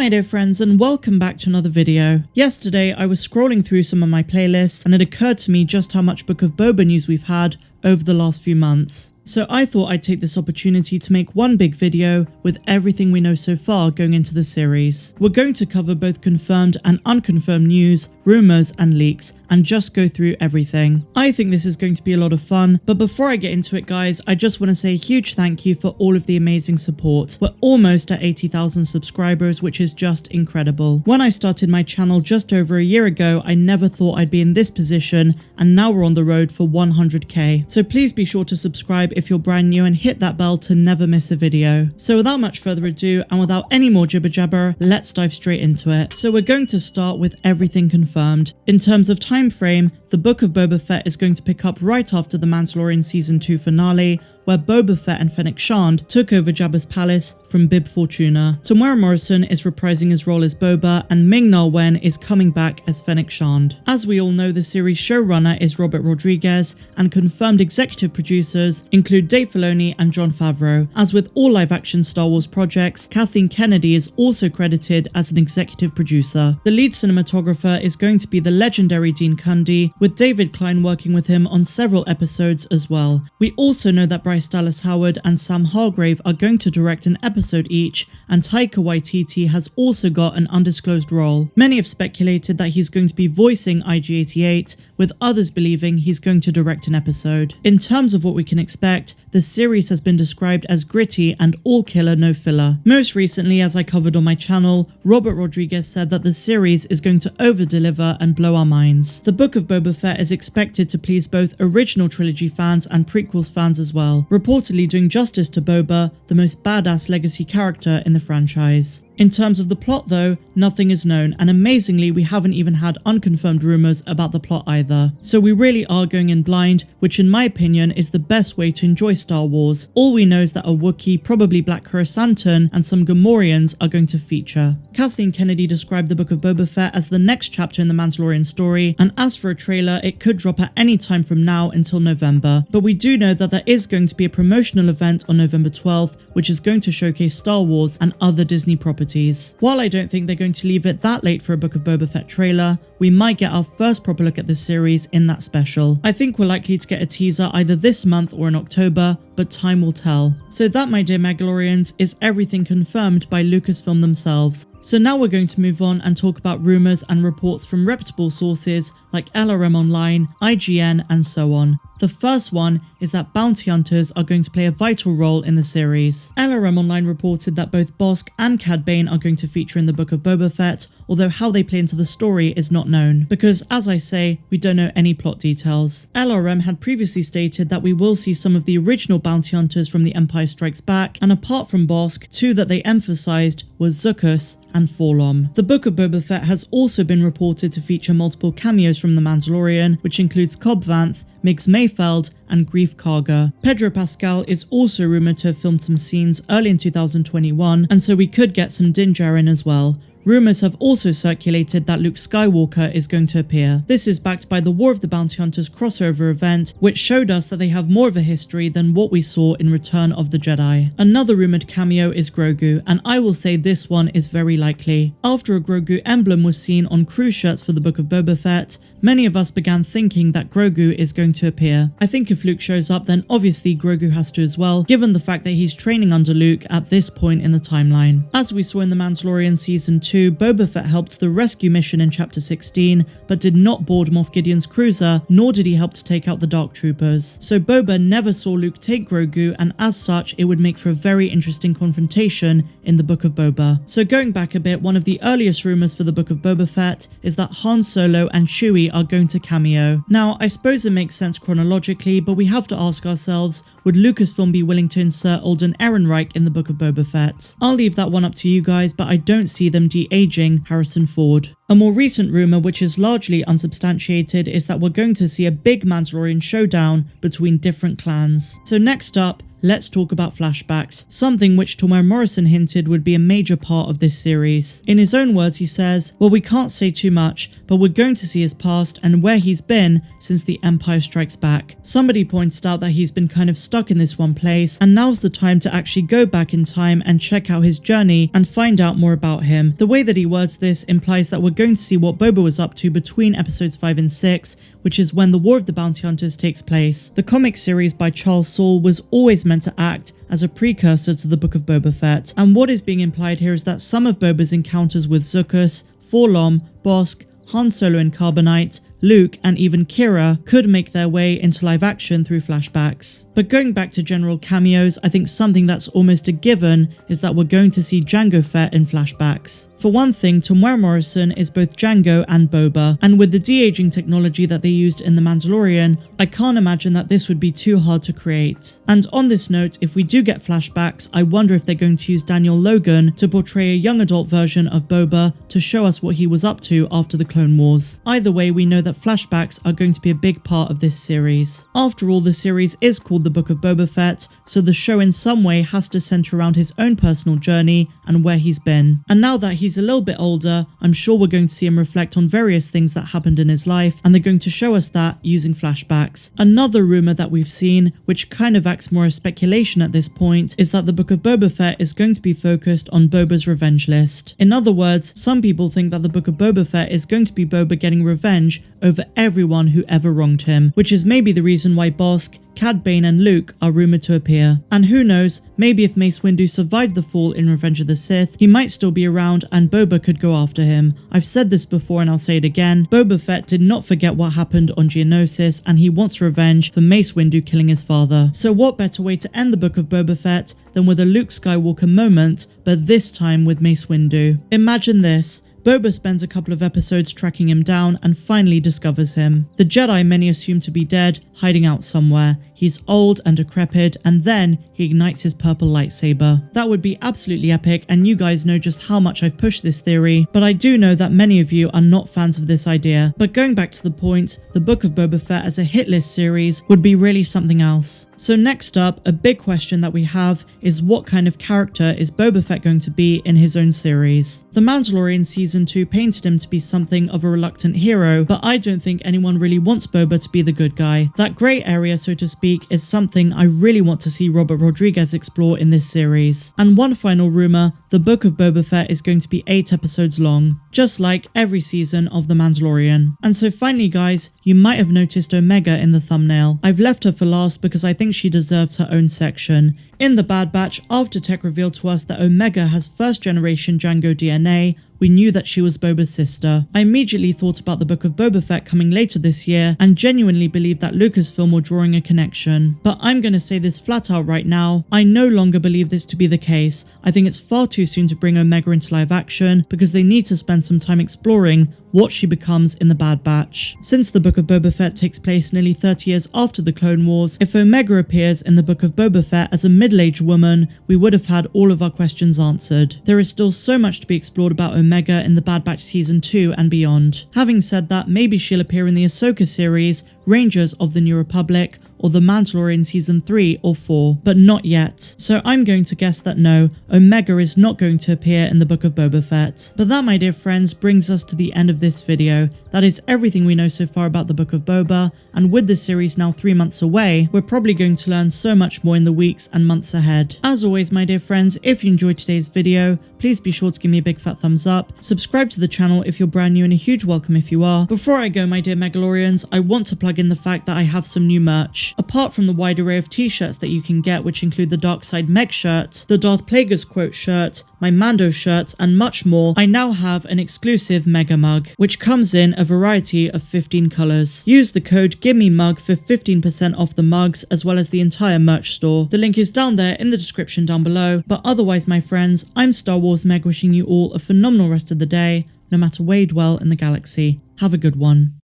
my dear friends, and welcome back to another video. Yesterday I was scrolling through some of my playlists and it occurred to me just how much Book of Boba news we've had over the last few months. So I thought I'd take this opportunity to make one big video with everything we know so far going into the series. We're going to cover both confirmed and unconfirmed news, rumours and leaks, and just go through everything. I think this is going to be a lot of fun, but before I get into it guys, I just want to say a huge thank you for all of the amazing support. We're almost at 80,000 subscribers, which is just incredible. When I started my channel just over a year ago, I never thought I'd be in this position, and now we're on the road for 100k. So please be sure to subscribe if you're brand new and hit that bell to never miss a video. So without much further ado and without any more jibber jabber, let's dive straight into it. So we're going to start with everything confirmed. In terms of time frame, the Book of Boba Fett is going to pick up right after the Mandalorian Season 2 finale, where Boba Fett and Fennec Shand took over Jabba's palace from Bib Fortuna. Temuera Morrison is reprising his role as Boba, and Ming-Na Wen is coming back as Fennec Shand. As we all know, the series showrunner is Robert Rodriguez, and confirmed executive producers include Dave Filoni and Jon Favreau. As with all live-action Star Wars projects, Kathleen Kennedy is also credited as an executive producer. The lead cinematographer is going to be the legendary Dean Cundey, with David Klein working with him on several episodes as well. We also know that Bryce Dallas Howard and Sam Hargrave are going to direct an episode each, and Taika Waititi has also got an undisclosed role. Many have speculated that he's going to be voicing IG-88, with others believing he's going to direct an episode. In terms of what we can expect, the series has been described as gritty and all killer no filler. Most recently, as I covered on my channel, Robert Rodriguez said that the series is going to over-deliver and blow our minds. The Book of Boba Fett is expected to please both original trilogy fans and prequels fans as well, reportedly doing justice to Boba, the most badass legacy character in the franchise. In terms of the plot though, nothing is known, and amazingly we haven't even had unconfirmed rumours about the plot either. So we really are going in blind, which in my opinion is the best way to enjoy Star Wars. All we know is that a Wookiee, probably Black Coruscantan, and some Gamorreans are going to feature. Kathleen Kennedy described the Book of Boba Fett as the next chapter in the Mandalorian story, and as for a trailer, it could drop at any time from now until November. But we do know that there is going to be a promotional event on November 12th, which is going to showcase Star Wars and other Disney properties. While I don't think they're going to leave it that late for a Book of Boba Fett trailer, we might get our first proper look at this series in that special. I think we're likely to get a teaser either this month or in October, but time will tell. So that, my dear Mandalorians, is everything confirmed by Lucasfilm themselves. So now we're going to move on and talk about rumours and reports from reputable sources like LRM Online, IGN, and so on. The first one is that bounty hunters are going to play a vital role in the series. LRM Online reported that both Bossk and Cad Bane are going to feature in the Book of Boba Fett, although how they play into the story is not known, because as I say, we don't know any plot details. LRM had previously stated that we will see some of the original bounty hunters from The Empire Strikes Back, and apart from Bossk, two that they emphasised was Zuckuss and Forlom. The Book of Boba Fett has also been reported to feature multiple cameos from The Mandalorian, which includes Cobb Vanth, Migs Mayfeld, and Greef Karga. Pedro Pascal is also rumoured to have filmed some scenes early in 2021, and so we could get some Din Djarin as well. Rumours have also circulated that Luke Skywalker is going to appear. This is backed by the War of the Bounty Hunters crossover event, which showed us that they have more of a history than what we saw in Return of the Jedi. Another rumoured cameo is Grogu, and I will say this one is very likely. After a Grogu emblem was seen on crew shirts for the Book of Boba Fett, many of us began thinking that Grogu is going to appear. I think if Luke shows up, then obviously Grogu has to as well, given the fact that he's training under Luke at this point in the timeline. As we saw in The Mandalorian Season 2, Boba Fett helped the rescue mission in Chapter 16, but did not board Moff Gideon's cruiser, nor did he help to take out the Dark Troopers. So Boba never saw Luke take Grogu, and as such, it would make for a very interesting confrontation in the Book of Boba. So going back a bit, one of the earliest rumours for the Book of Boba Fett is that Han Solo and Chewie are going to cameo. Now, I suppose it makes sense chronologically, but we have to ask ourselves, would Lucasfilm be willing to insert Alden Ehrenreich in the Book of Boba Fett? I'll leave that one up to you guys, but I don't see them de-aging Harrison Ford. A more recent rumour, which is largely unsubstantiated, is that we're going to see a big Mandalorian showdown between different clans. So next up, let's talk about flashbacks, something which Temuera Morrison hinted would be a major part of this series. In his own words, he says, well, we can't say too much, but we're going to see his past and where he's been since the Empire Strikes Back. Somebody pointed out that he's been kind of stuck in this one place, and now's the time to actually go back in time and check out his journey and find out more about him. The way that he words this implies that we're going to see what Boba was up to between episodes 5 and 6, which is when the War of the Bounty Hunters takes place. The comic series by Charles Soule was always meant to act as a precursor to the Book of Boba Fett, and what is being implied here is that some of Boba's encounters with Zuckuss, Forlom, Bossk, Han Solo and Carbonite, Luke, and even Kira could make their way into live action through flashbacks. But going back to general cameos, I think something that's almost a given is that we're going to see Jango Fett in flashbacks. For one thing, Temuera Morrison is both Jango and Boba, and with the de-aging technology that they used in The Mandalorian, I can't imagine that this would be too hard to create. And on this note, if we do get flashbacks, I wonder if they're going to use Daniel Logan to portray a young adult version of Boba to show us what he was up to after the Clone Wars. Either way, we know that flashbacks are going to be a big part of this series. After all, the series is called The Book of Boba Fett, so the show in some way has to center around his own personal journey and where he's been. And now that he's a little bit older, I'm sure we're going to see him reflect on various things that happened in his life, and they're going to show us that using flashbacks. Another rumor that we've seen, which kind of acts more as speculation at this point, is that The Book of Boba Fett is going to be focused on Boba's revenge list. In other words, some people think that The Book of Boba Fett is going to be Boba getting revenge over everyone who ever wronged him, which is maybe the reason why Bossk, Cad Bane and Luke are rumoured to appear. And who knows, maybe if Mace Windu survived the fall in Revenge of the Sith, he might still be around and Boba could go after him. I've said this before and I'll say it again, Boba Fett did not forget what happened on Geonosis and he wants revenge for Mace Windu killing his father. So what better way to end the Book of Boba Fett than with a Luke Skywalker moment, but this time with Mace Windu. Imagine this. Boba spends a couple of episodes tracking him down and finally discovers him. The Jedi many assume to be dead, hiding out somewhere. He's old and decrepit, and then he ignites his purple lightsaber. That would be absolutely epic, and you guys know just how much I've pushed this theory, but I do know that many of you are not fans of this idea. But going back to the point, the Book of Boba Fett as a hit list series would be really something else. So next up, a big question that we have is what kind of character is Boba Fett going to be in his own series? The Mandalorian Season 2 painted him to be something of a reluctant hero, but I don't think anyone really wants Boba to be the good guy. That grey area, so to speak, is something I really want to see Robert Rodriguez explore in this series. And one final rumour, the Book of Boba Fett is going to be 8 episodes long, just like every season of The Mandalorian. And so finally guys, you might have noticed Omega in the thumbnail. I've left her for last because I think she deserves her own section. In The Bad Batch, after tech revealed to us that Omega has first generation Jango DNA, we knew that she was Boba's sister. I immediately thought about the Book of Boba Fett coming later this year and genuinely believed that Lucasfilm were drawing a connection. But I'm going to say this flat out right now, I no longer believe this to be the case. I think it's far too soon to bring Omega into live action because they need to spend some time exploring what she becomes in The Bad Batch. Since the Book of Boba Fett takes place nearly 30 years after the Clone Wars, if Omega appears in the Book of Boba Fett as a middle-aged woman, we would have had all of our questions answered. There is still so much to be explored about Omega in The Bad Batch Season 2 and beyond. Having said that, maybe she'll appear in the Ahsoka series, Rangers of the New Republic, or The Mandalorian Season 3 or 4, but not yet. So I'm going to guess that no, Omega is not going to appear in the Book of Boba Fett. But that, my dear friends, brings us to the end of this video. That is everything we know so far about the Book of Boba, and with the series now 3 months away, we're probably going to learn so much more in the weeks and months ahead. As always, my dear friends, if you enjoyed today's video, please be sure to give me a big fat thumbs up, subscribe to the channel if you're brand new, and a huge welcome if you are. Before I go, my dear Megalorians, I want to plug in the fact that I have some new merch. Apart from the wide array of t-shirts that you can get, which include the Dark Side Meg shirt, the Darth Plagueis quote shirt, my Mando shirts, and much more, I now have an exclusive Mega Mug, which comes in a variety of 15 colours. Use the code GIVEMEMUG for 15% off the mugs, as well as the entire merch store. The link is down there in the description down below, but otherwise, my friends, I'm Star Wars Meg, wishing you all a phenomenal rest of the day, no matter where you dwell in the galaxy. Have a good one.